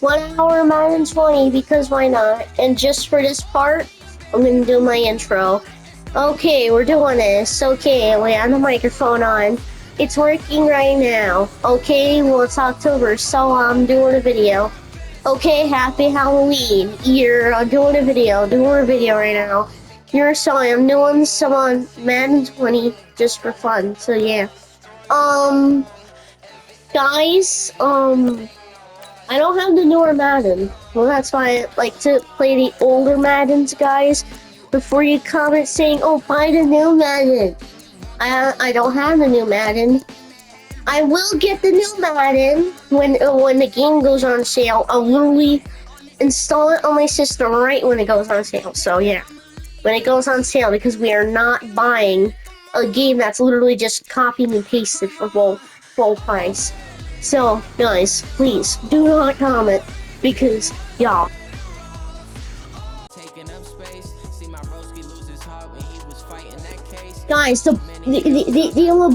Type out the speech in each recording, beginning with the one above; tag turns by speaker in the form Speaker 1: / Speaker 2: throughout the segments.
Speaker 1: 1 hour Madden 20 because why not? And just for this part, I'm gonna do my intro. Okay, we're doing this. Okay, we have the microphone on. It's working right now. Okay, well it's October, so I'm doing a video. Okay, happy Halloween. I'm doing a video right now. You're sorry, I'm doing some on Madden 20 just for fun. So yeah. Guys, I don't have the newer Madden. Well, that's why I like to play the older Maddens, guys. Before you comment saying, "Oh, buy the new Madden." I don't have the new Madden. I will get the new Madden when the game goes on sale. I'll literally install it on my system right when it goes on sale. So yeah, when it goes on sale, because we are not buying a game that's literally just copied and pasted for full price. So, guys, please, do not comment, because, y'all. Guys, the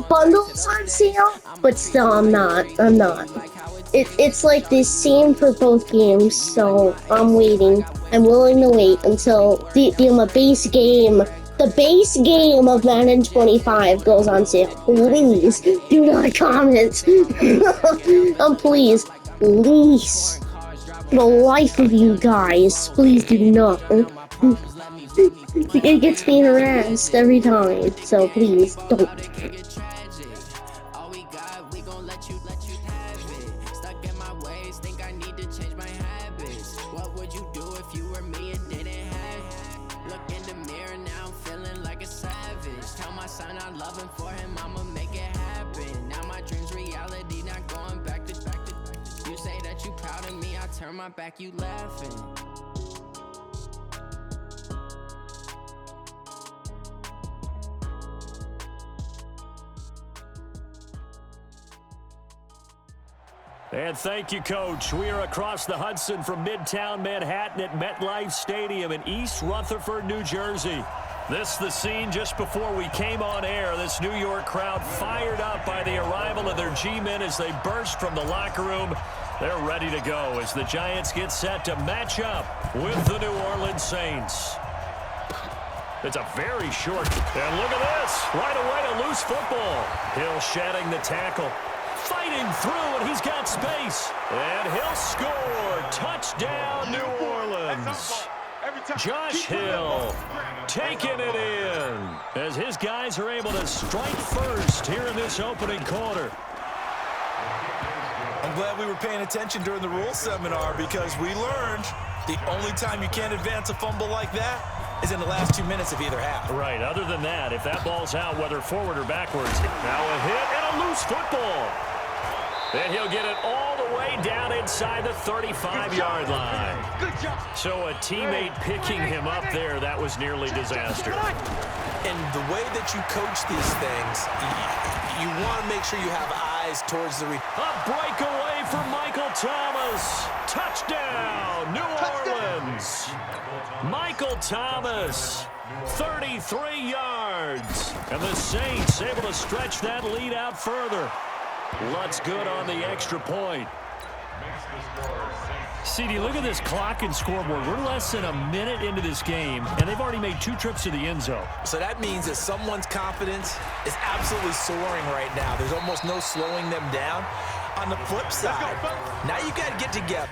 Speaker 1: bundle's on sale, but still, I'm not. It's like the same for both games, so I'm waiting. I'm willing to wait until the base game of Madden 25 goes on sale. Please, do not comment. Please. For the life of you guys, please do not. It gets me harassed every time, so please, don't.
Speaker 2: Turn my back, you laughing.
Speaker 3: And thank you, Coach. We are across the Hudson from Midtown Manhattan at MetLife Stadium in East Rutherford, New Jersey. This the scene just before we came on air. This New York crowd fired up by the arrival of their G-men as they burst from the locker room. They're ready to go as the Giants get set to match up with the New Orleans Saints. It's a very short, and look at this, right away a loose football. Hill shedding the tackle, fighting through, and he's got space. And he'll score. Touchdown, New Orleans. Josh Hill taking it in as his guys are able to strike first here in this opening quarter.
Speaker 4: I'm glad we were paying attention during the rules seminar because we learned the only time you can't advance a fumble like that is in the last 2 minutes of either half.
Speaker 3: Right. Other than that, if that ball's out, whether forward or backwards, now a hit and a loose football. And he'll get it all the way down inside the 35-yard line. So a teammate picking him up there, that was nearly disaster.
Speaker 4: And the way that you coach these things, you want to make sure you have eyes towards the...
Speaker 3: A breakaway for Michael Thomas. Touchdown, New Orleans. Michael Thomas, 33 yards. And the Saints able to stretch that lead out further. Lutz good on the extra point. CD, look at this clock and scoreboard. We're less than a minute into this game, and they've already made 2 trips to the end zone.
Speaker 4: So that means that someone's confidence is absolutely soaring right now. There's almost no slowing them down. On the flip side, now you got to get together.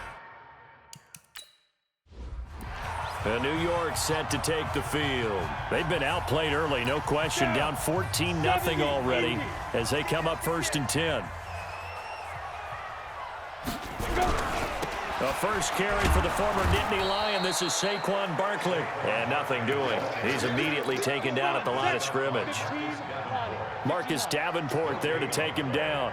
Speaker 3: And New York set to take the field. They've been outplayed early, no question. Down 14-0 already as they come up 1st and 10. A first carry for the former Nittany Lion. This is Saquon Barkley. And nothing doing. He's immediately taken down at the line of scrimmage. Marcus Davenport there to take him down.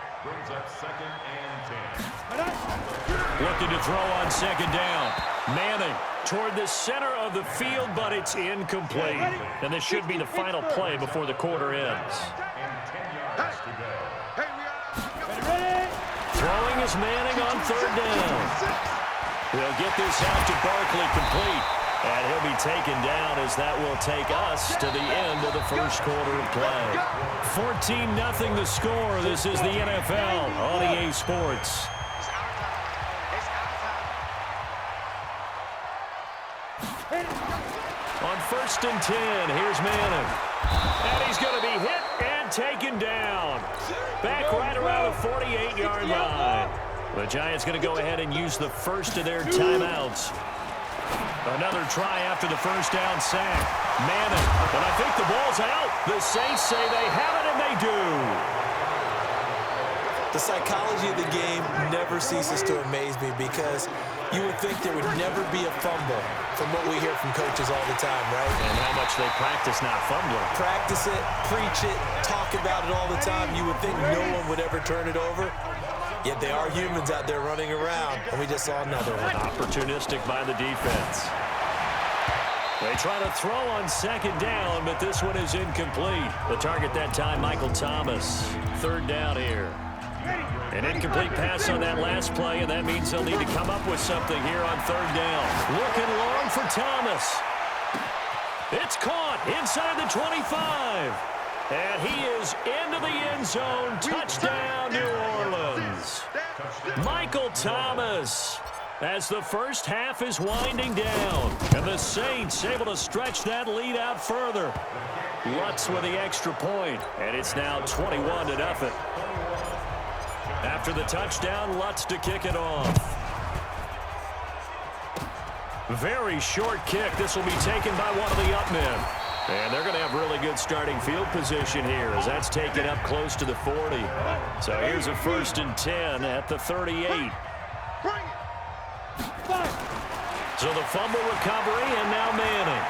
Speaker 3: Looking to throw on 2nd down. Manning toward the center of the field, but it's incomplete. And this should be the final play before the quarter ends. Throwing is Manning on 3rd down. He'll get this out to Barkley complete. And he'll be taken down as that will take us to the end of the first quarter of play. 14-0 the score. This is the NFL on EA Sports. first and 10. Here's Manning. And he's going to be hit and taken down. Back right around the 48-yard line. The Giants going to go ahead and use the first of their timeouts. Another try after the first down sack. Manning, but I think the ball's out. The Saints say they have it, and they do.
Speaker 4: The psychology of the game never ceases to amaze me because you would think there would never be a fumble from what we hear from coaches all the time, right?
Speaker 3: And how much they practice not fumbling.
Speaker 4: Practice it, preach it, talk about it all the time. You would think no one would ever turn it over. Yet they are humans out there running around, and we just saw another one.
Speaker 3: Opportunistic by the defense. They try to throw on second down, but this one is incomplete. The target that time, Michael Thomas. Third down here. An incomplete pass on that last play, and that means they'll need to come up with something here on third down. Looking long for Thomas. It's caught inside the 25. And he is into the end zone. Touchdown, New Orleans. Michael Thomas as the first half is winding down. And the Saints able to stretch that lead out further. Lutz with the extra point, and it's now 21-0. After the touchdown, Lutz to kick it off. Very short kick. This will be taken by one of the up men. And they're going to have really good starting field position here as that's taken up close to the 40. So here's a first and 10 at the 38. So the fumble recovery, and now Manning.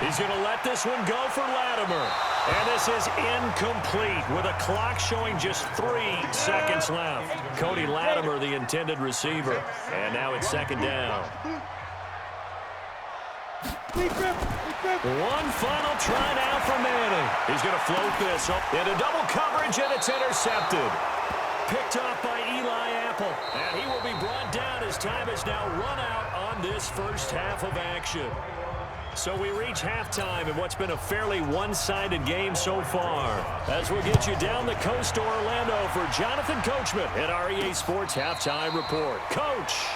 Speaker 3: He's going to let this one go for Latimer. And this is incomplete with a clock showing just 3 seconds left. Cody Latimer, the intended receiver. And now it's second down. One final try now for Manning. He's going to float this up into double coverage, and it's intercepted. Picked off by Eli Apple. And he will be brought down as time is now run out on this first half of action. So we reach halftime in what's been a fairly one-sided game so far. As we'll get you down the coast to Orlando for Jonathan Coachman at our EA Sports Halftime Report. Coach.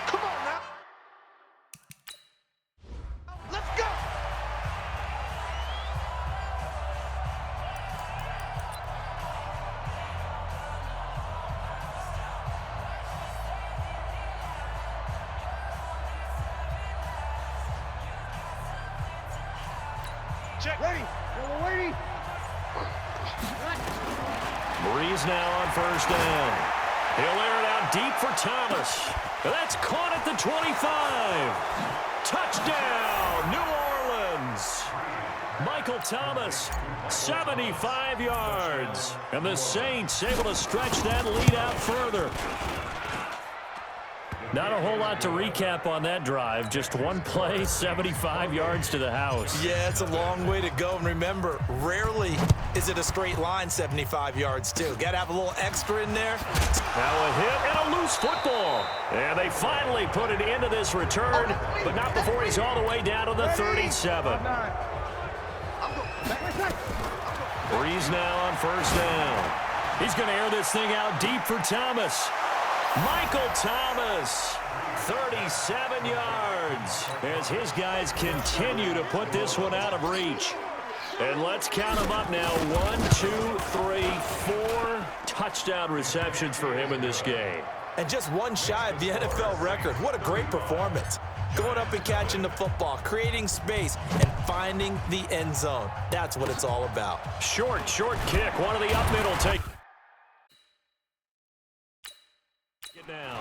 Speaker 5: Come on now. Let's go. Check. Ready. We're waiting.
Speaker 3: Breeze now on first down. He'll air it out deep for Thomas. That's caught at the 25. Touchdown, New Orleans. Michael Thomas, 75 yards. And the Saints able to stretch that lead out further. Not a whole lot to recap on that drive. Just one play, 75 yards to the house.
Speaker 4: Yeah, it's a long way to go. And remember, rarely is it a straight line 75 yards, too. Got to have a little extra in there.
Speaker 3: Now a hit and a loose football. And they finally put an end to this return, but not before he's all the way down to the 37. Breeze now on first down. He's going to air this thing out deep for Thomas. Michael Thomas, 37 yards, as his guys continue to put this one out of reach. And let's count them up now. 1, 2, 3, 4 touchdown receptions for him in this game.
Speaker 4: And just one shy of the NFL record. What a great performance. Going up and catching the football, creating space, and finding the end zone. That's what it's all about.
Speaker 3: Short kick. One of the up middle take. Now.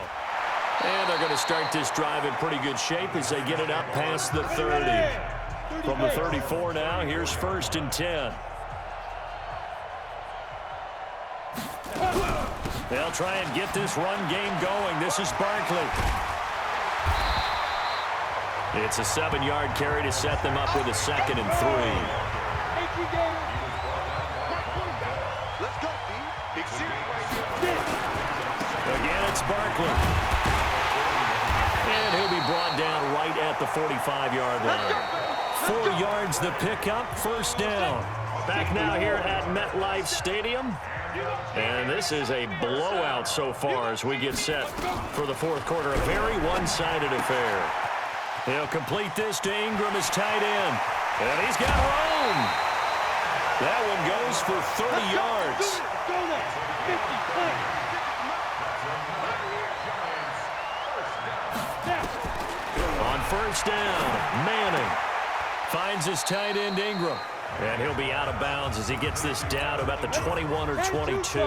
Speaker 3: And they're going to start this drive in pretty good shape as they get it up past the 30. From the 34 now, here's first and 10. They'll try and get this run game going. This is Barkley. It's a 7-yard carry to set them up with a second and 3.
Speaker 5: Let's go, B. Big series.
Speaker 3: Again, it's Barkley. And he'll be brought down right at the 45-yard line. 4 yards the pickup, first down. Back now here at MetLife Stadium. And this is a blowout so far as we get set for the fourth quarter. A very one-sided affair. He'll complete this to Ingram as tight end. And he's got room. That one goes for 30 yards.
Speaker 5: Go there. 50 play.
Speaker 3: On first down, Manning finds his tight end Ingram. And he'll be out of bounds as he gets this down about the 21 or 22.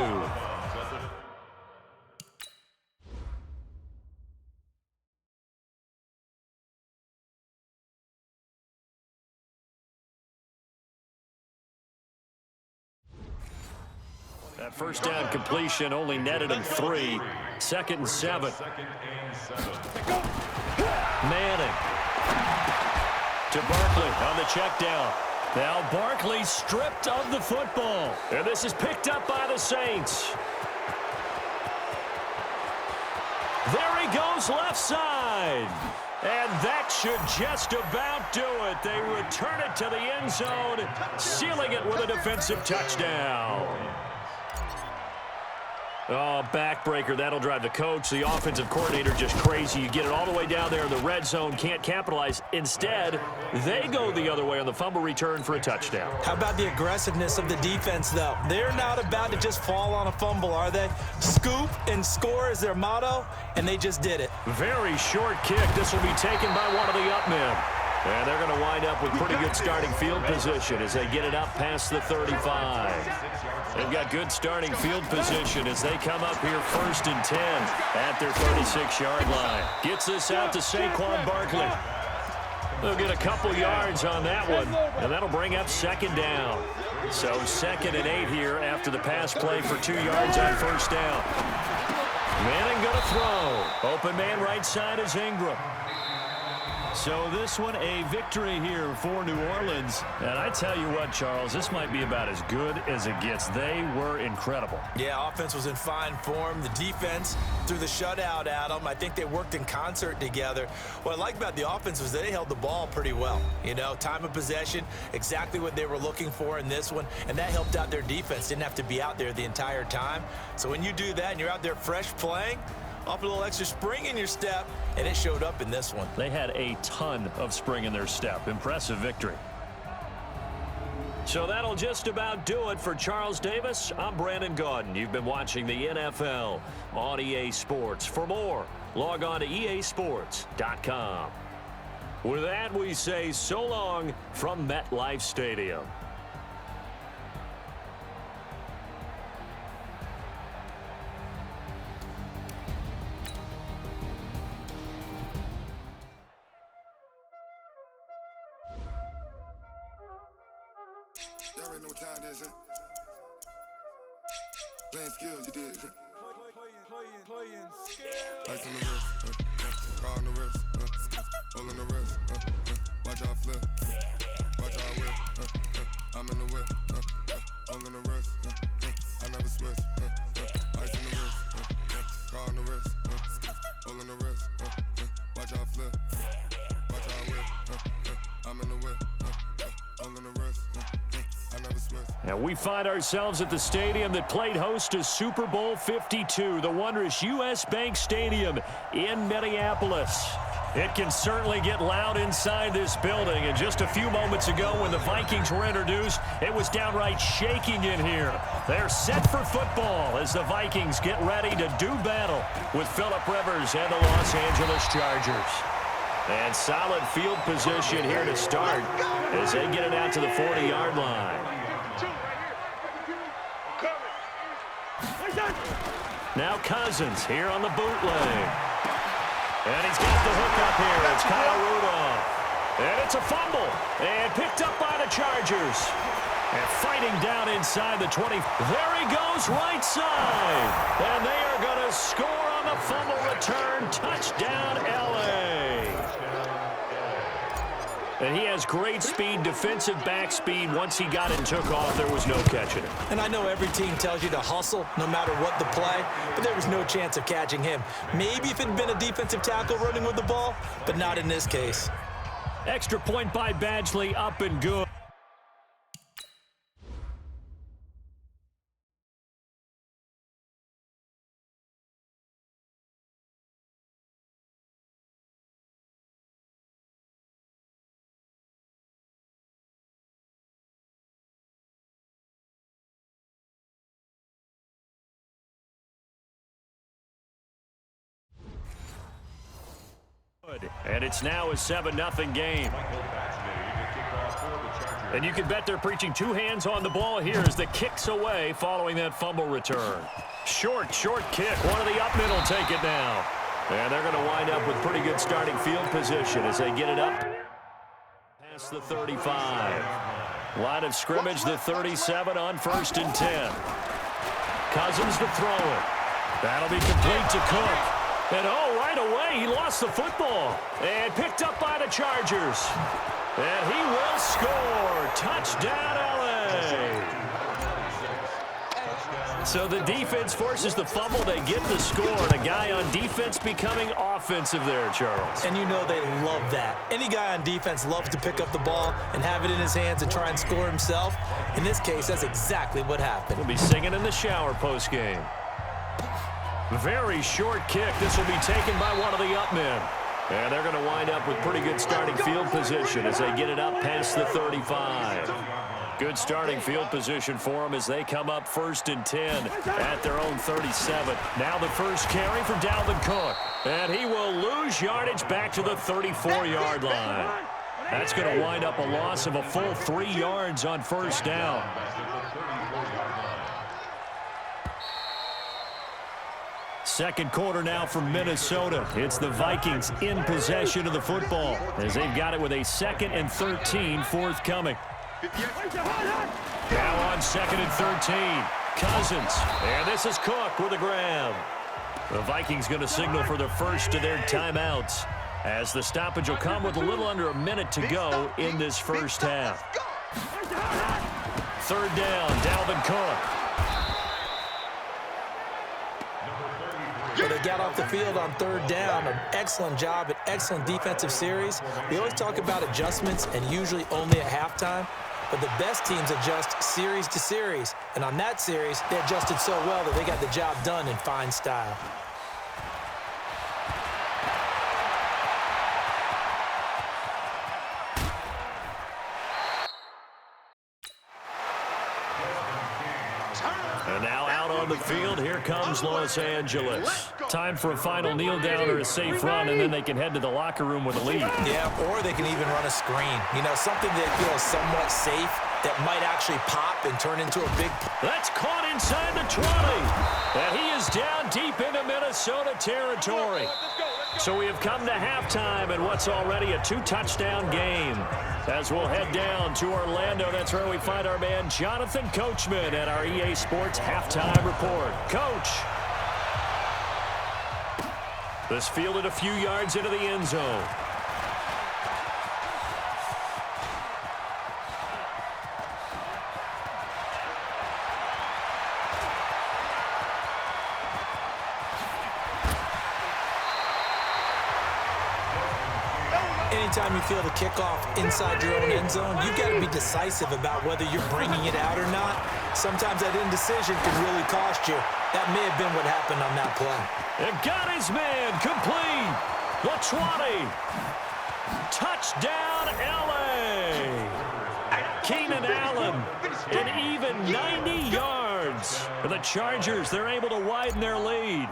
Speaker 3: That first down completion only netted him 3. 2nd and 7. Manning to Barkley on the check down. Now Barkley stripped of the football. And this is picked up by the Saints. There he goes left side. And that should just about do it. They return it to the end zone, sealing it with a defensive touchdown. Oh, backbreaker. That'll drive the coach, the offensive coordinator, just crazy. You get it all the way down there in the red zone, can't capitalize. Instead, they go the other way on the fumble return for a touchdown.
Speaker 4: How about the aggressiveness of the defense, though? They're not about to just fall on a fumble, are they? Scoop and score is their motto, and they just did it.
Speaker 3: Very short kick. This will be taken by one of the up men. And they're going to wind up with pretty good starting field position as they get it up past the 35. They've got good starting field position as they come up here 1st and 10 at their 36-yard line. Gets this out to Saquon Barkley. They'll get a couple yards on that one, and that'll bring up 2nd down. So 2nd and 8 here after the pass play for 2 yards on first down. Manning going to throw. Open man right side is Ingram. So this one a victory here for New Orleans. And I tell you what, Charles, this might be about as good as it gets. They were incredible.
Speaker 4: Yeah, offense was in fine form. The defense threw the shutout at them. I think they worked in concert together. What I like about the offense was they held the ball pretty well. You know, time of possession, exactly what they were looking for in this one. And that helped out their defense. Didn't have to be out there the entire time. So when you do that and you're out there fresh playing, off a little extra spring in your step, and it showed up in this one.
Speaker 3: They had a ton of spring in their step. Impressive victory. So that'll just about do it for Charles Davis. I'm Brandon Gaudin. You've been watching the NFL on EA Sports. For more, log on to easports.com. With that, we say so long from MetLife Stadium.
Speaker 6: Y'all already know what time it is, huh? Playing skills, you did. Playing skills. Ice on the wrist, car on the wrist, hole in the wrist, watch out flip, watch out whip, I'm in the whip, hole in the wrist, I never switch, ice on the wrist, car on the wrist, hole in the wrist, watch out flip, watch out whip, I'm in the whip, hole in the wrist,
Speaker 3: And we find ourselves at the stadium that played host to Super Bowl 52, the wondrous U.S. Bank Stadium in Minneapolis. It can certainly get loud inside this building, and just a few moments ago when the Vikings were introduced, it was downright shaking in here. They're set for football as the Vikings get ready to do battle with Phillip Rivers and the Los Angeles Chargers. And solid field position here to start as they get it out to the 40-yard line. Now Cousins here on the bootleg. And he's got the hook up here. It's Kyle Rudolph. And it's a fumble. And picked up by the Chargers. And fighting down inside the 20. There he goes right side. And they are going to score on the fumble return. Touchdown, L.A. And he has great speed, defensive back speed. Once he got it and took off, there was no catching it.
Speaker 4: And I know every team tells you to hustle no matter what the play, but there was no chance of catching him. Maybe if it had been a defensive tackle running with the ball, but not in this case.
Speaker 3: Extra point by Badgley, up and good. good. And it's now a 7-0 game. And you can bet they're preaching two hands on the ball here as the kick's away following that fumble return. Short kick. One of the up middle take it now. And they're going to wind up with pretty good starting field position as they get it up past the 35. Line of scrimmage, the 37 on 1st and 10. Cousins to throw it. That'll be complete to Cook. And right away, he lost the football. And picked up by the Chargers. And he will score. Touchdown, LA. So the defense forces the fumble. They get the score. And a guy on defense becoming offensive there, Charles.
Speaker 4: And you know they love that. Any guy on defense loves to pick up the ball and have it in his hands and try and score himself. In this case, that's exactly what happened.
Speaker 3: He'll be singing in the shower postgame. Very short kick. This will be taken by one of the up men. And they're going to wind up with pretty good starting field position as they get it up past the 35. Good starting field position for them as they come up 1st and 10 at their own 37. Now the first carry for Dalvin Cook. And he will lose yardage back to the 34-yard line. That's going to wind up a loss of a full 3 yards on 1st down. Second quarter now from Minnesota. It's the Vikings in possession of the football as they've got it with a 2nd and 13 forthcoming. Now on 2nd and 13. Cousins. And this is Cook with a grab. The Vikings going to signal for the first of their timeouts as the stoppage will come with a little under a minute to go in this first half. 3rd down, Dalvin Cook.
Speaker 4: Well, they got off the field on 3rd down. An excellent job, an excellent defensive series. We always talk about adjustments and usually only at halftime. But the best teams adjust series to series. And on that series, they adjusted so well that they got the job done in fine style.
Speaker 3: And now out on the field, here comes Los Angeles. Time for a final kneel down or a safe run, and then they can head to the locker room with a lead.
Speaker 4: Yeah, or they can even run a screen. You know, something that feels somewhat safe that might actually pop and turn into a big...
Speaker 3: That's caught inside the 20. And he is down deep into Minnesota territory. So we have come to halftime in what's already a 2-touchdown game. As we'll head down to Orlando, that's where we find our man Jonathan Coachman at our EA Sports Halftime Report. Coach. This fielded a few yards into the end zone.
Speaker 4: Anytime you feel the kickoff inside your own end zone, you've got to be decisive about whether you're bringing it out or not. Sometimes that indecision can really cost you. That may have been what happened on that play.
Speaker 3: And got his man complete. The 20. Touchdown, LA. Keenan Allen, an even 90 yards. For the Chargers, they're able to widen their lead.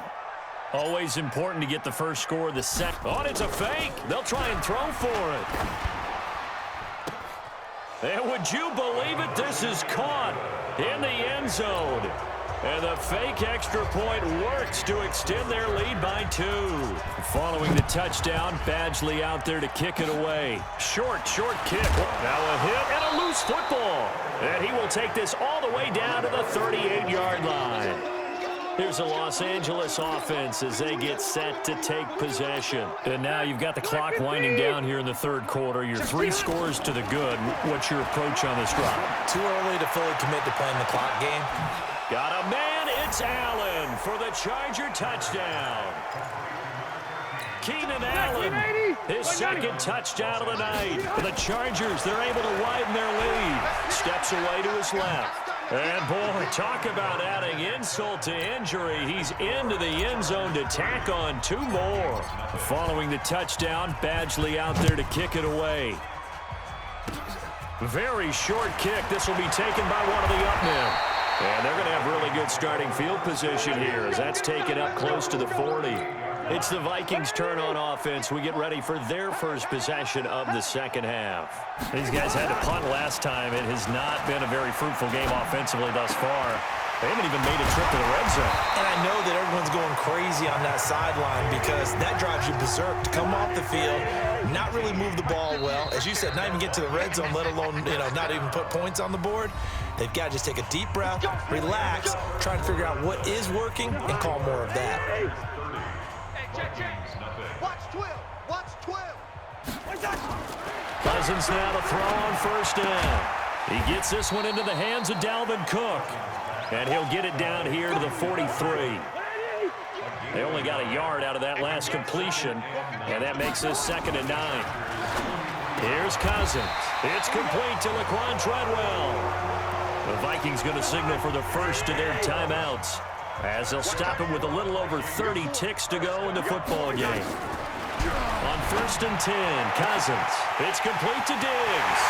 Speaker 3: Always important to get the first score of the second. Oh, it's a fake. They'll try and throw for it. And would you believe it? This is caught in the end zone. And the fake extra point works to extend their lead by 2. Following the touchdown, Badgley out there to kick it away. Short kick. Now a hit and a loose football. And he will take this all the way down to the 38-yard line. Here's a Los Angeles offense as they get set to take possession. And now you've got the clock winding down here in the 3rd quarter. You're 3 scores to the good. What's your approach on this drive?
Speaker 4: Too early to fully commit to playing the clock game.
Speaker 3: Got a man. It's Allen for the Charger touchdown. Keenan Allen, his 2nd touchdown of the night. For the Chargers, they're able to widen their lead. Steps away to his left. And, boy, talk about adding insult to injury. He's into the end zone to tack on 2 more. Following the touchdown, Badgley out there to kick it away. Very short kick. This will be taken by one of the up men. And they're going to have really good starting field position here as that's taken up close to the 40. It's the Vikings' turn on offense. We get ready for their first possession of the second half. These guys had to punt last time. It has not been a very fruitful game offensively thus far. They haven't even made a trip to the red zone.
Speaker 4: And I know that everyone's going crazy on that sideline because that drives you berserk to come off the field, not really move the ball well. As you said, not even get to the red zone, let alone, not even put points on the board. They've got to just take a deep breath, relax, try and figure out what is working, and call more of that.
Speaker 5: Watch 12. Watch 12.
Speaker 3: Cousins now to throw on first down. He gets this one into the hands of Dalvin Cook. And he'll get it down here to the 43. They only got a yard out of that last completion, and that makes this 2nd and 9. Here's Cousins. It's complete to Laquan Treadwell. The Vikings going to signal for the first of their timeouts as they'll stop him with a little over 30 ticks to go in the football game. On 1st and 10, Cousins. It's complete to Diggs.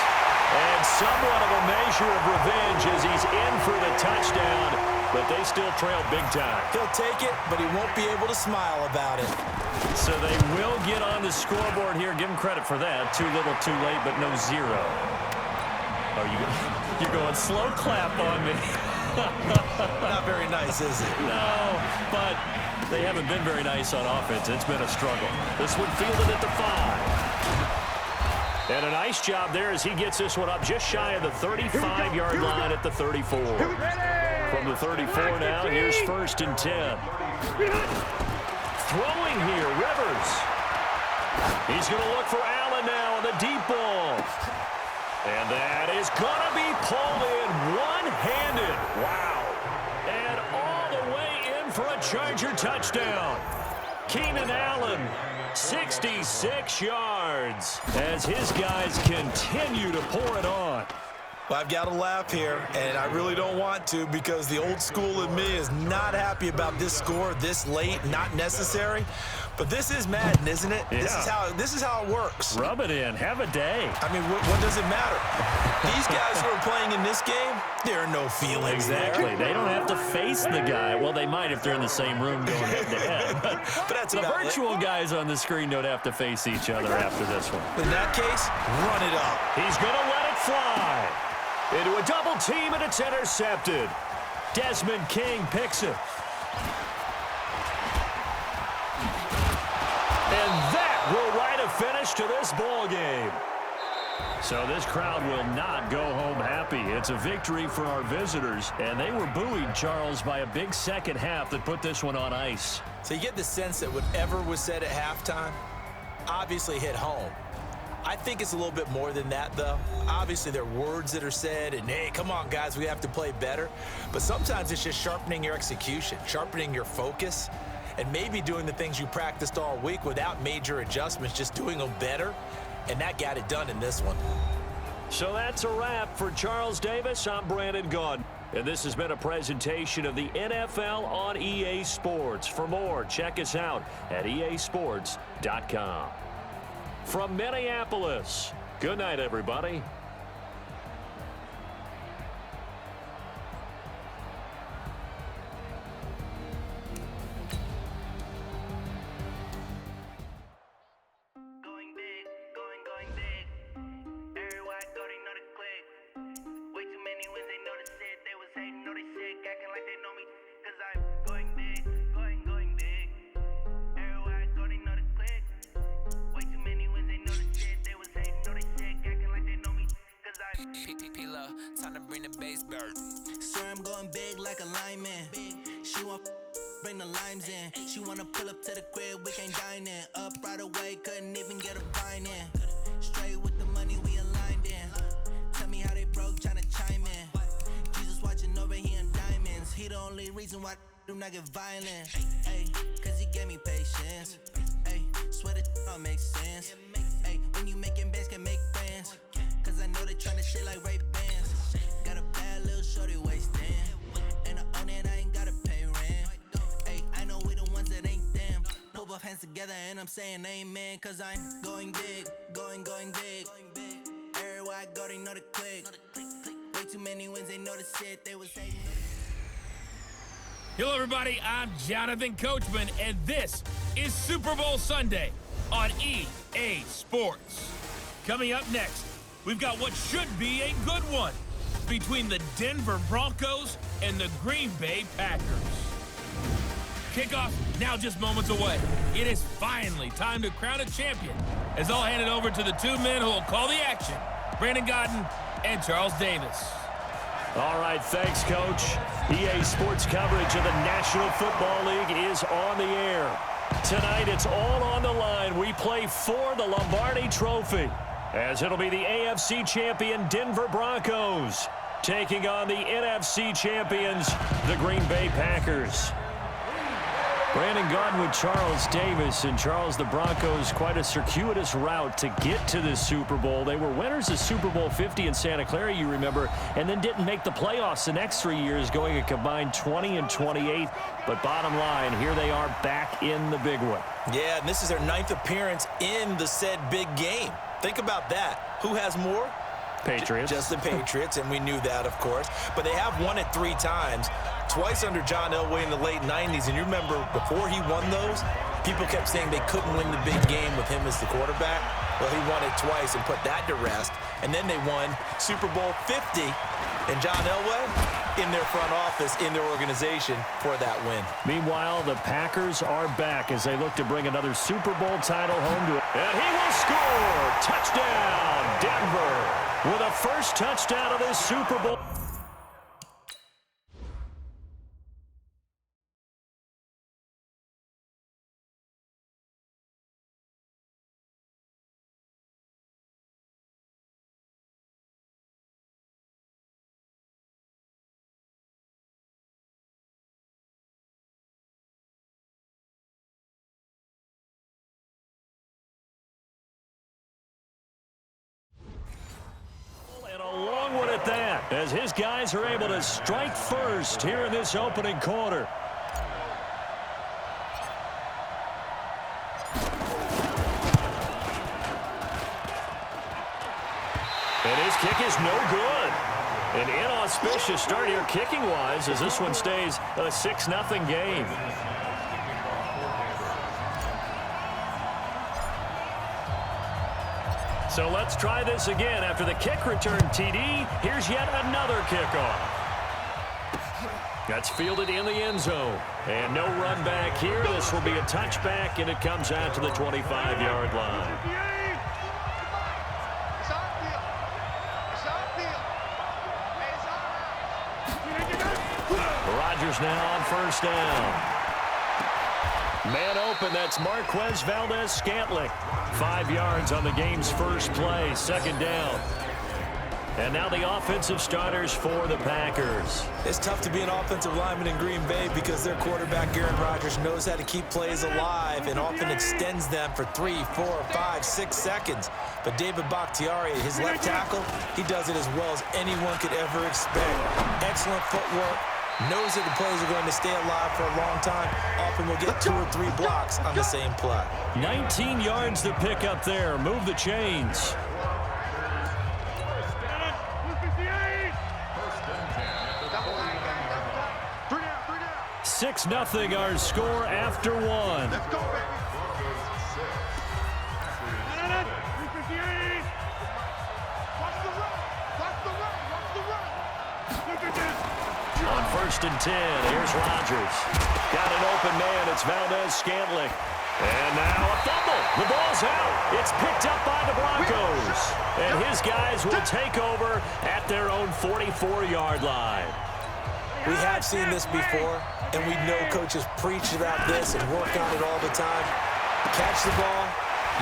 Speaker 3: And somewhat of a measure of revenge as he's in for the touchdown, but they still trail big time.
Speaker 4: He'll take it, but he won't be able to smile about it.
Speaker 3: So they will get on the scoreboard here. Give him credit for that. Too little, too late, but no zero. Oh, you're going slow clap on me.
Speaker 4: Not very nice, is it?
Speaker 3: No, but they haven't been very nice on offense. It's been a struggle. This one fielded at the 5. And a nice job there as he gets this one up just shy of the 35-yard line at the 34. From the 34 now, here's 1st and 10. Throwing here, Rivers. He's going to look for Allen now on the deep ball. And that is going to be pulled in one-handed. Wow. And all the way in for a Charger touchdown. Keenan Allen, 66 yards as his guys continue to pour it on.
Speaker 4: Well, I've got to laugh here, and I really don't want to because the old school in me is not happy about this score this late, not necessary. But this is Madden, isn't it?
Speaker 3: Yeah.
Speaker 4: This is how it works.
Speaker 3: Rub it in. Have a day.
Speaker 4: I mean, what does it matter? These guys who are playing in this game, there are no feelings
Speaker 3: Exactly.
Speaker 4: there.
Speaker 3: They don't have to face the guy. Well, they might if they're in the same room going head-to-head. But
Speaker 4: that's
Speaker 3: the
Speaker 4: about
Speaker 3: virtual guys on the screen don't have to face each other after this one.
Speaker 4: In that case, run it up.
Speaker 3: He's going to let it fly. Into a double team, and it's intercepted. Desmond King picks it. And that will write a finish to this ball game. So this crowd will not go home happy. It's a victory for our visitors, and they were buoyed, Charles, by a big second half that put this one on ice.
Speaker 4: So you get the sense that whatever was said at halftime obviously hit home. I think it's a little bit more than that, though. Obviously, there are words that are said, and, hey, come on, guys, we have to play better. But sometimes it's just sharpening your execution, sharpening your focus, and maybe doing the things you practiced all week without major adjustments, just doing them better, and that got it done in this one.
Speaker 3: So that's a wrap for Charles Davis. I'm Brandon Gaudin, and this has been a presentation of the NFL on EA Sports. For more, check us out at easports.com. From Minneapolis, good night, everybody.
Speaker 7: Going big, going big. Everywhere I go, they know the click. Way too many wins, they know the shit. They was hating, know they sick, acting like they know me. Cause I'm going big, going big. Everywhere I go, they know the click. Way too many wins, they know the shit. They was hating, know they sick, acting like they know me. Cause I'm
Speaker 2: P-P-P-Lo, time to bring the bass bird.
Speaker 8: Swear I'm going big like a lineman. She want bring the limes in. She wanna pull up to the crib, we can't dine in. Up right away, couldn't even get a vine in. Straight with the money we aligned in. Tell me how they broke, tryna chime in. Jesus watching over here in diamonds. He the only reason why do not get violent. Ay, cause he gave me patience. Ay, swear that don't make sense. Ay, when you making bands, can make friends. Cause I know they tryna shit like Ray Bans. Got a bad little shorty wasting. And I own it, I ain't gotta pay rent. Ay, I know we the ones that ain't them. Put both hands together and I'm saying amen. Cause I'm going big, going big. Everywhere I go, they know the click. Way too many wins, they know the shit. They was hating.
Speaker 9: Hello, everybody. I'm Jonathan Coachman, and this is Super Bowl Sunday on EA Sports. Coming up next, we've got what should be a good one between the Denver Broncos and the Green Bay Packers. Kickoff now just moments away. It is finally time to crown a champion, as I'll hand it over to the two men who will call the action, Brandon Godden and Charles Davis.
Speaker 3: All right, thanks, Coach. EA Sports coverage of the National Football League is on the air. Tonight, it's all on the line. We play for the Lombardi Trophy, as it'll be the AFC champion Denver Broncos taking on the NFC champions, the Green Bay Packers. Brandon Godden with Charles Davis. And Charles, the Broncos, quite a circuitous route to get to this Super Bowl. They were winners of Super Bowl 50 in Santa Clara, you remember, and then didn't make the playoffs the next 3 years, going a combined 20-28. But bottom line, here they are back in the big one.
Speaker 4: Yeah, and this is their 9th appearance in the said big game. Think about that. Who has more?
Speaker 3: Patriots.
Speaker 4: Just the Patriots, and we knew that, of course. But they have won it 3 times, twice under John Elway in the late 90s. And you remember, before he won those, people kept saying they couldn't win the big game with him as the quarterback. Well, he won it twice and put that to rest. And then they won Super Bowl 50, and John Elway in their front office, in their organization for that win.
Speaker 3: Meanwhile, the Packers are back as they look to bring another Super Bowl title home to it. And he will score! Touchdown, Denver! With a first touchdown of this Super Bowl. As his guys are able to strike first here in this opening quarter. And his kick is no good. An inauspicious start here kicking-wise as this one stays a 6-0 game. So let's try this again. After the kick return TD, here's yet another kickoff. That's fielded in the end zone. And no run back here. This will be a touchback, and it comes out to the 25-yard line. Rodgers now on first down. Man open, that's Marquez Valdez-Scantling. 5 yards on the game's first play, second down. And now the offensive starters for the Packers.
Speaker 4: It's tough to be an offensive lineman in Green Bay because their quarterback, Aaron Rodgers, knows how to keep plays alive and often extends them for 3, 4, 5, 6 seconds. But David Bakhtiari, his left tackle, he does it as well as anyone could ever expect. Excellent footwork. Knows that the plays are going to stay alive for a long time. Often will get 2 or 3 blocks on the same play.
Speaker 3: 19 yards to pick up there. Move the chains. 6-0 our score after one.
Speaker 5: Let's go, baby.
Speaker 3: On first and 10, here's Rodgers. Got an open man, it's Valdez-Scantling. And now a fumble. The ball's out. It's picked up by the Broncos. And his guys will take over at their own 44-yard line.
Speaker 4: We have seen this before, and we know coaches preach about this and work on it all the time. Catch the ball.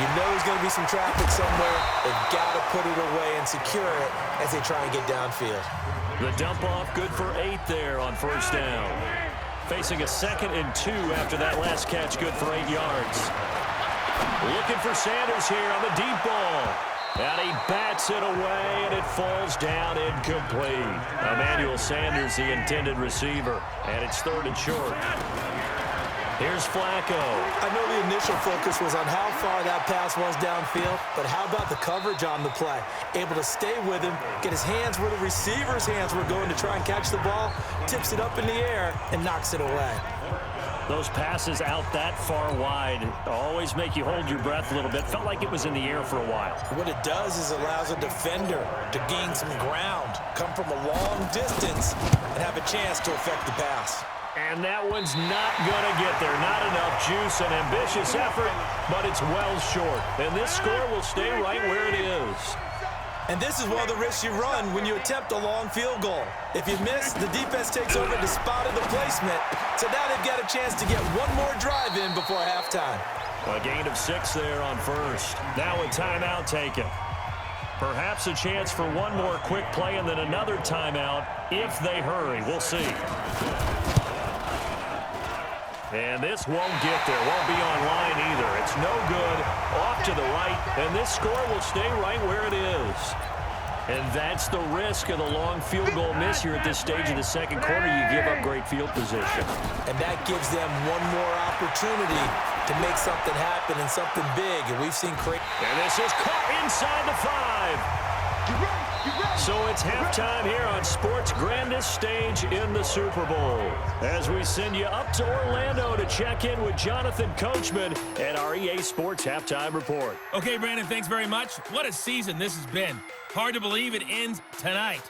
Speaker 4: You know there's going to be some traffic somewhere. They've got to put it away and secure it as they try and get downfield.
Speaker 3: The dump off good for 8 there on first down. Facing a 2nd and 2 after that last catch, good for 8 yards. Looking for Sanders here on the deep ball. And he bats it away, and it falls down incomplete. Emmanuel Sanders, the intended receiver, and it's 3rd and short. Here's Flacco.
Speaker 4: I know the initial focus was on how far that pass was downfield, but how about the coverage on the play? Able to stay with him, get his hands where the receiver's hands were going to try and catch the ball, tips it up in the air, and knocks it away.
Speaker 3: Those passes out that far wide always make you hold your breath a little bit. Felt like it was in the air for a while.
Speaker 4: What it does is allows a defender to gain some ground, come from a long distance, and have a chance to affect the pass.
Speaker 3: And that one's not going to get there. Not enough juice, an ambitious effort, but it's well short. And this score will stay right where it is.
Speaker 4: And this is one of the risks you run when you attempt a long field goal. If you miss, the defense takes over the spot of the placement. So now they've got a chance to get one more drive in before halftime.
Speaker 3: A gain of 6 there on first. Now a timeout taken. Perhaps a chance for one more quick play and then another timeout if they hurry. We'll see. And this won't get there. Won't be online either. It's no good. Off to the right. And this score will stay right where it is. And that's the risk of the long field goal miss here at this stage of the second quarter. You give up great field position.
Speaker 4: And that gives them one more opportunity to make something happen and something big. And we've seen crazy.
Speaker 3: And this is caught inside the 5. So it's halftime here on sports' grandest stage in the Super Bowl. As we send you up to Orlando to check in with Jonathan Coachman and our EA Sports Halftime Report.
Speaker 9: Okay, Brandon, thanks very much. What a season this has been. Hard to believe it ends tonight,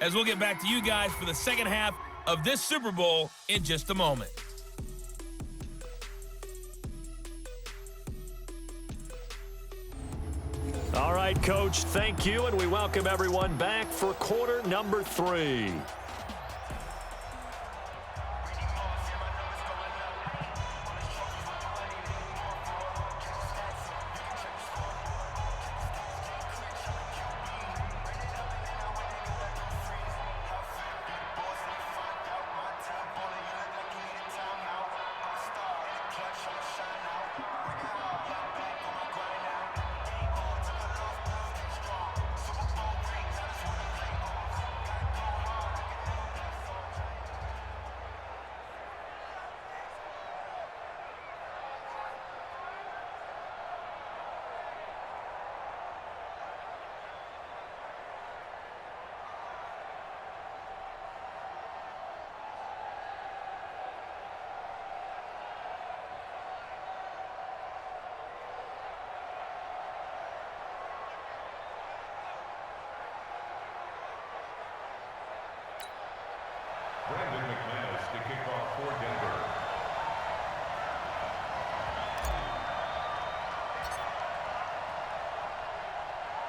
Speaker 9: as we'll get back to you guys for the second half of this Super Bowl in just a moment.
Speaker 3: All right, Coach, thank you, and we welcome everyone back for quarter number 3.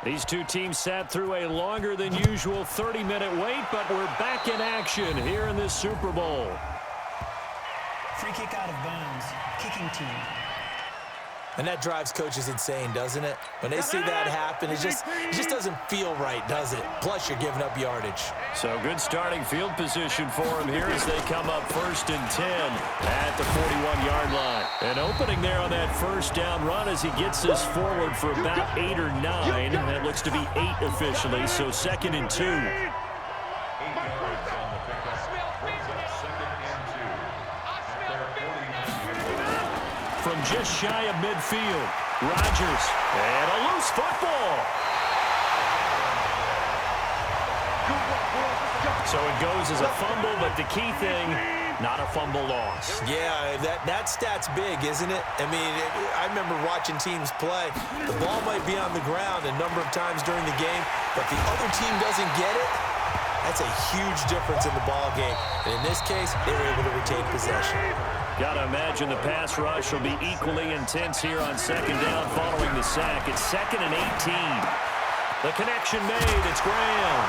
Speaker 3: These two teams sat through a longer than usual 30-minute wait, but we're back in action here in this Super Bowl.
Speaker 10: Free kick out of bounds, kicking team.
Speaker 4: And that drives coaches insane, doesn't it? When they see that happen, it just doesn't feel right, does it? Plus, you're giving up yardage.
Speaker 3: So good starting field position for them here as they come up 1st and 10 at the 41-yard line. An opening there on that first down run as he gets this forward for about 8 or 9. That looks to be 8 officially, so 2nd and 2. From just shy of midfield, Rodgers, and a loose football. So it goes as a fumble, but the key thing, not a fumble loss.
Speaker 4: Yeah, that stat's big, isn't it? I mean, I remember watching teams play. The ball might be on the ground a number of times during the game, but the other team doesn't get it. That's a huge difference in the ball game. And in this case, they were able to retain possession.
Speaker 3: Got to imagine the pass rush will be equally intense here on 2nd down following the sack. It's 2nd and 18. The connection made. It's Graham.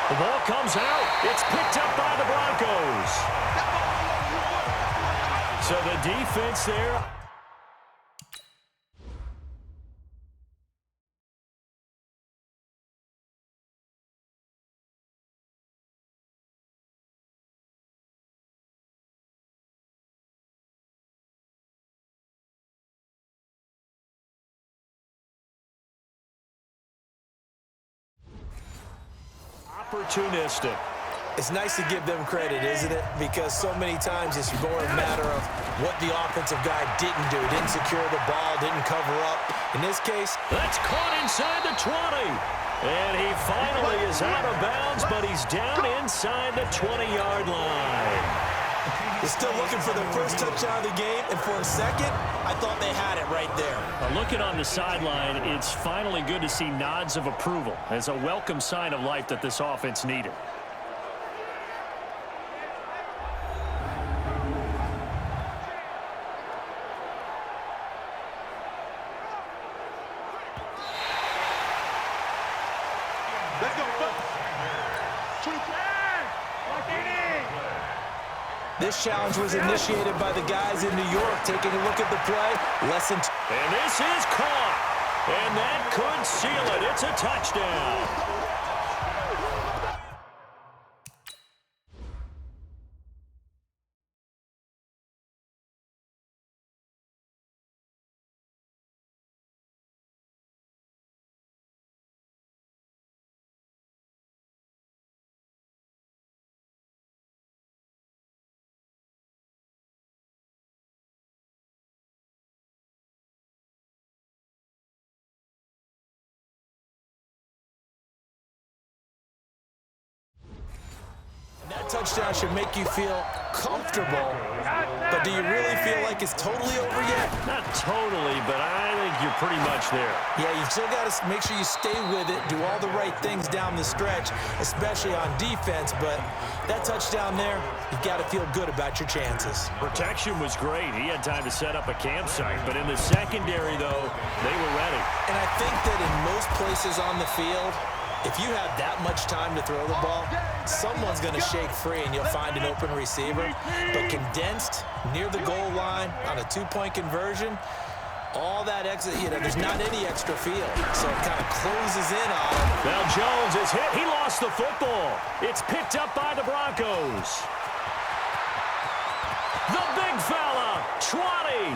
Speaker 3: The ball comes out. It's picked up by the Broncos. So the defense there. Opportunistic.
Speaker 4: It's nice to give them credit, isn't it? Because so many times it's more a matter of what the offensive guy didn't do. Didn't secure the ball, didn't cover up. In this case,
Speaker 3: that's caught inside the 20. And he finally is out of bounds, but he's down inside the 20-yard line.
Speaker 4: They're still looking for their first touchdown of the game, and for a second, I thought they had it right there.
Speaker 3: Looking on the sideline, it's finally good to see nods of approval as a welcome sign of life that this offense needed.
Speaker 5: Let's go.
Speaker 4: This challenge was initiated by the guys in New York. Taking a look at the play,
Speaker 3: and this is caught, and that could seal it. It's a touchdown.
Speaker 4: That touchdown should make you feel comfortable, but do you really feel like it's totally over yet?
Speaker 3: Not totally, but I think you're pretty much there.
Speaker 4: Yeah, you still got to make sure you stay with it, do all the right things down the stretch, especially on defense, but that touchdown there, you've got to feel good about your chances.
Speaker 3: Protection was great. He had time to set up a campsite, but in the secondary, though, they were ready.
Speaker 4: And I think that in most places on the field, if you have that much time to throw the ball, someone's going to shake free and you'll find an open receiver. But condensed near the goal line on a two-point conversion, all that exit, there's not any extra field. So it kind of closes in on him.
Speaker 3: Now Jones is hit. He lost the football. It's picked up by the Broncos. The big fella, 20.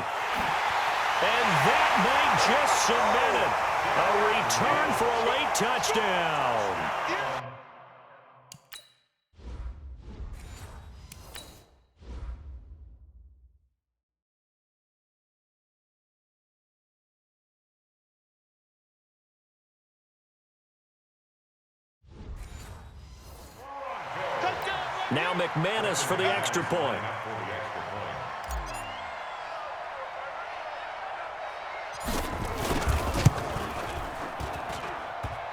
Speaker 3: And that might just cement it. A return for a late touchdown. Now McManus for the extra point.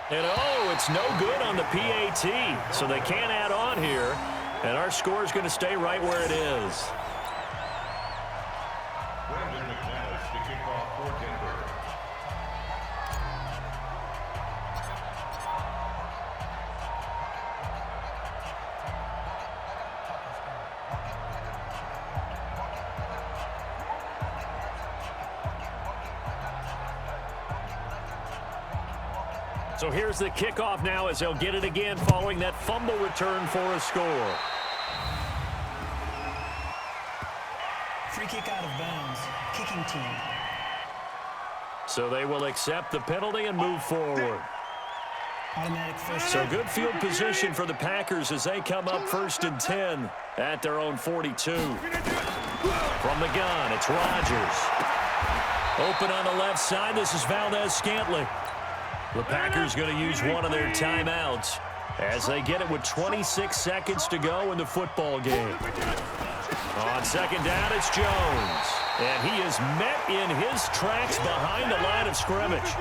Speaker 3: And it's no good on the pt8, so they can't add on here. And our score is going to stay right where it is. So here's the kickoff now as they'll get it again following that fumble return for a score.
Speaker 10: Free kick out of bounds. Kicking team.
Speaker 3: So they will accept the penalty and move forward.
Speaker 10: Automatic first.
Speaker 3: So good field position for the Packers as they come up 1st and 10 at their own 42. From the gun, it's Rodgers. Open on the left side. This is Valdez-Scantling. The Packers going to use one of their timeouts as they get it with 26 seconds to go in the football game. On second down, it's Jones. And he is met in his tracks behind the line of scrimmage.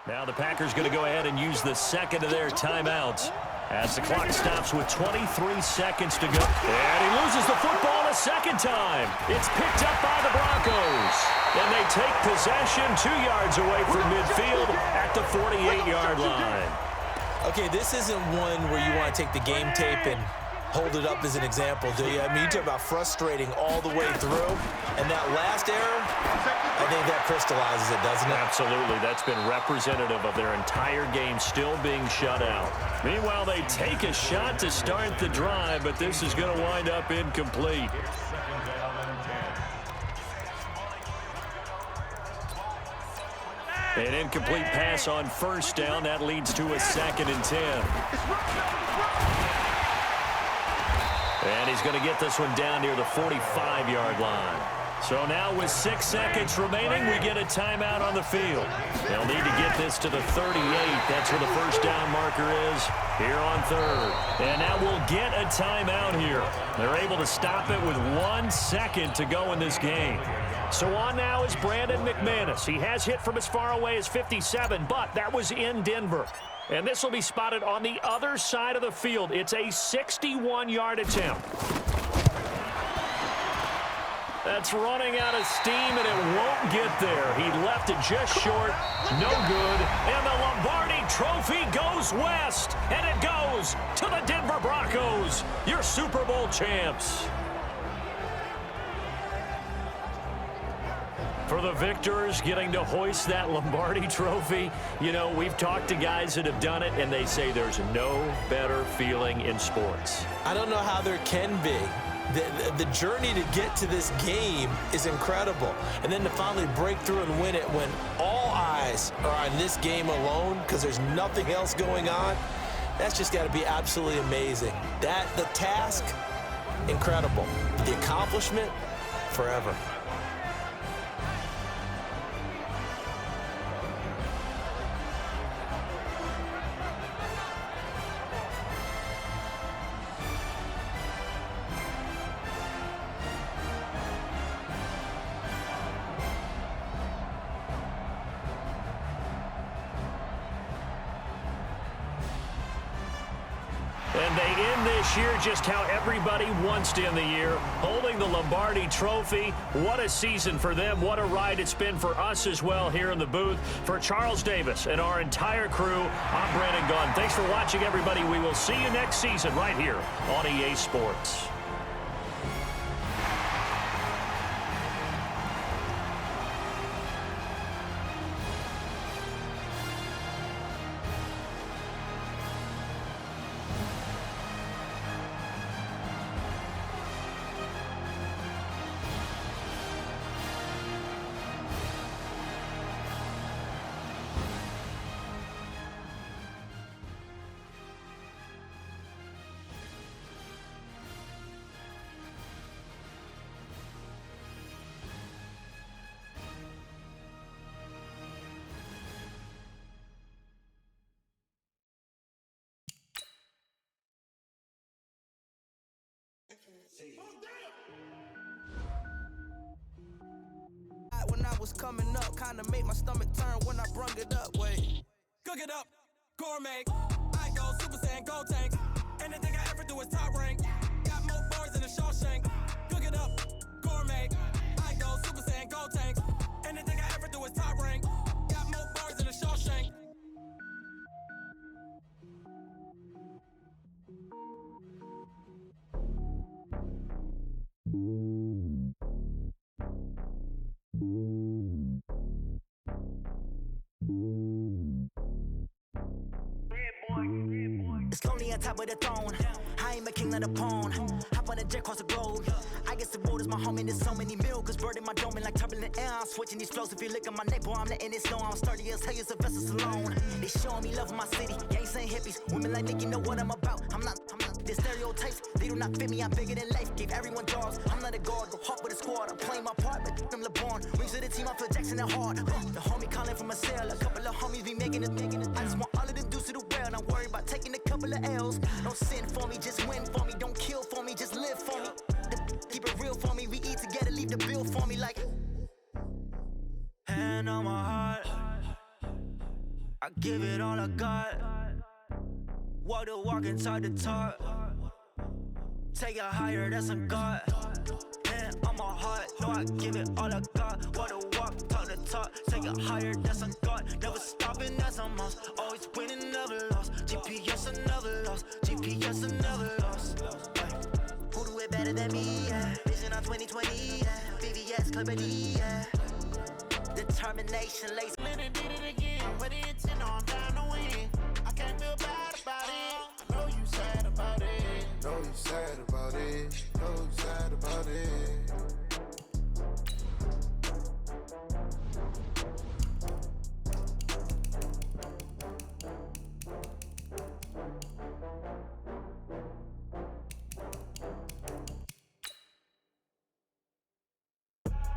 Speaker 3: Now the Packers going to go ahead and use the second of their timeouts as the clock stops with 23 seconds to go. And he loses the football a second time. It's picked up by the Broncos. And they take possession 2 yards away from midfield at the 48-yard line.
Speaker 4: Okay, this isn't one where you want to take the game tape and hold it up as an example, do you? I mean, you talk about frustrating all the way through. And that last error, I think that crystallizes it, doesn't it?
Speaker 3: Absolutely. That's been representative of their entire game still being shut out. Meanwhile, they take a shot to start the drive, but this is going to wind up incomplete. An incomplete pass on first down. That leads to a 2nd and 10. And he's going to get this one down near the 45-yard line. So now with 6 seconds remaining, we get a timeout on the field. They'll need to get this to the 38. That's where the first down marker is here on 3rd. And now we'll get a timeout here. They're able to stop it with 1 second to go in this game. So on now is Brandon McManus. He has hit from as far away as 57, but that was in Denver. And this will be spotted on the other side of the field. It's a 61-yard attempt. That's running out of steam, and it won't get there. He left it just short. No good. And the Lombardi Trophy goes west, and it goes to the Denver Broncos, your Super Bowl champs. For the victors, getting to hoist that Lombardi Trophy, you know, we've talked to guys that have done it, and they say there's no better feeling in sports.
Speaker 4: I don't know how there can be. The journey to get to this game is incredible. And then to finally break through and win it when all eyes are on this game alone because there's nothing else going on, that's just got to be absolutely amazing. The task, incredible. The accomplishment, forever.
Speaker 3: And they end this year just how everybody wants to end the year, holding the Lombardi Trophy. What a season for them. What a ride it's been for us as well here in the booth. For Charles Davis and our entire crew, I'm Brandon Gunn. Thanks for watching, everybody. We will see you next season right here on EA Sports.
Speaker 8: When I was coming up, kinda made my stomach turn when I brung it up. Wait, cook it up, gourmet. I go Super Saiyan, gold tanks. Anything I ever do is top rank. Got more bars than a Shawshank. Cook it up, gourmet. I go Super Saiyan, gold tanks. Anything I ever do is top rank. Got more bars than a Shawshank. It's lonely on top of the throne. I ain't a king of the pawn. Hop on a jet across the globe. I guess the road is my home and there's so many milkers burning my dome like turbulent air. I'm switching these flows. If you look at my neck, boy, I'm letting it snow. I'm sturdy as hell, it's a vessel alone. They showing me love in my city. Gangs ain't hippies. Women like me, you know what I'm about. I'm not the stereotypes. They do not fit me. I'm bigger than life. Gave everyone jobs. I'm not a guard. Go hop with a squad. I'm playing my part, but them LeBron. Rings to the team. I feel Jackson and hard. The homie calling from a cell. A couple of homies be making it. I just want all of them dudes to do well. Not worry about taking a couple of L's. Don't sin for me, just win for me. Don't kill for me, just live for me. Keep it real for me. We eat together, leave the bill for me like. Hand on my heart, I give it all I got. Walk the walk and talk the talk. Take it higher, that's a God. Hand on my heart, no, I give it all I got. Walk the walk, talk the talk. Take it higher, that's a God. Never stopping, that's a must. Always winning, never lost. GPS, another loss. GPS, another loss. Who do it better than me? Yeah. Vision on 2020. Yeah. VVS, Clippity. Yeah. Determination, lazy. Did it again. Put it in, know I'm down to win. I can't feel bad about it. I know you sad about it.
Speaker 6: Know you sad about it. Know you sad about it.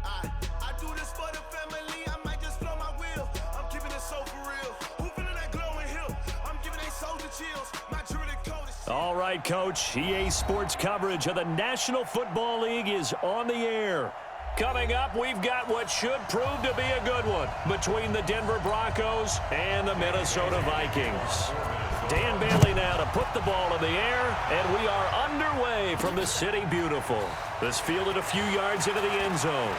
Speaker 6: I do this for the family, I might just blow my wheel. I'm keeping it so for real. Who feeling that glowing hill? I'm giving a soldier chills. My jewelry coat is...
Speaker 3: All right, Coach. EA Sports coverage of the National Football League is on the air. Coming up, we've got what should prove to be a good one between the Denver Broncos and the Minnesota Vikings. Dan Bailey now to put the ball in the air, and we are underway from the City Beautiful. This fielded a few yards into the end zone.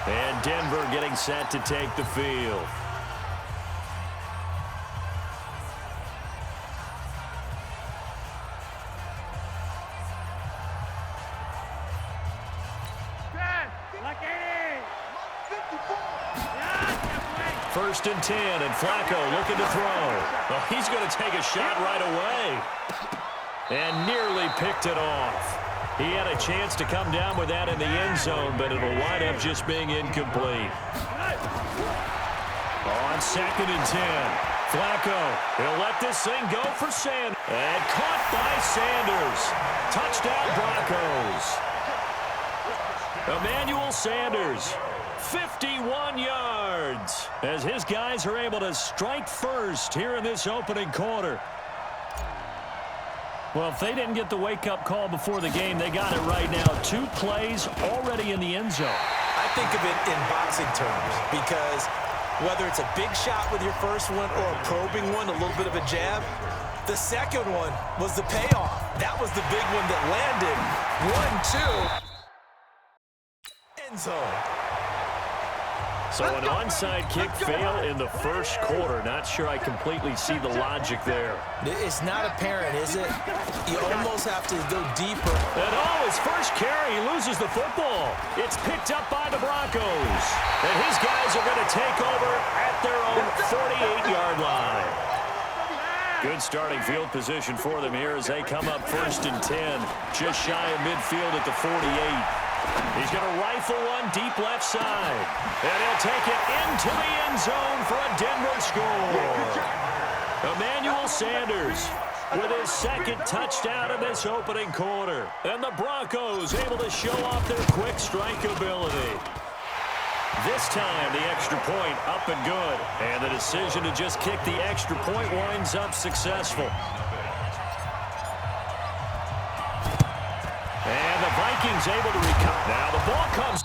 Speaker 3: And Denver getting set to take the field. First and 10, and Flacco looking to throw. Well, he's going to take a shot right away. And nearly picked it off. He had a chance to come down with that in the end zone, but it'll wind up just being incomplete. On second and 10, Flacco, he'll let this thing go for Sanders. And caught by Sanders. Touchdown Broncos. Emmanuel Sanders, 51 yards, as his guys are able to strike first here in this opening quarter. Well, if they didn't get the wake-up call before the game, they got it right now. 2 plays already in the end zone.
Speaker 4: I think of it in boxing terms because whether it's a big shot with your first one or a probing one, a little bit of a jab, the second one was the payoff. That was the big one that landed. 1-2. End zone.
Speaker 3: So an onside kick fail in the first quarter. Not sure I completely see the logic there.
Speaker 4: It's not apparent, is it? You almost have to go deeper.
Speaker 3: And his first carry, he loses the football. It's picked up by the Broncos. And his guys are going to take over at their own 48-yard line. Good starting field position for them here as they come up first and 10. Just shy of midfield at the 48. He's going to rifle one deep left side. And he'll take it into the end zone for a Denver score. Emmanuel Sanders with his second touchdown in this opening quarter. And the Broncos able to show off their quick strike ability. This time, the extra point up and good. And the decision to just kick the extra point winds up successful. And the Vikings able to recover. Now the ball comes.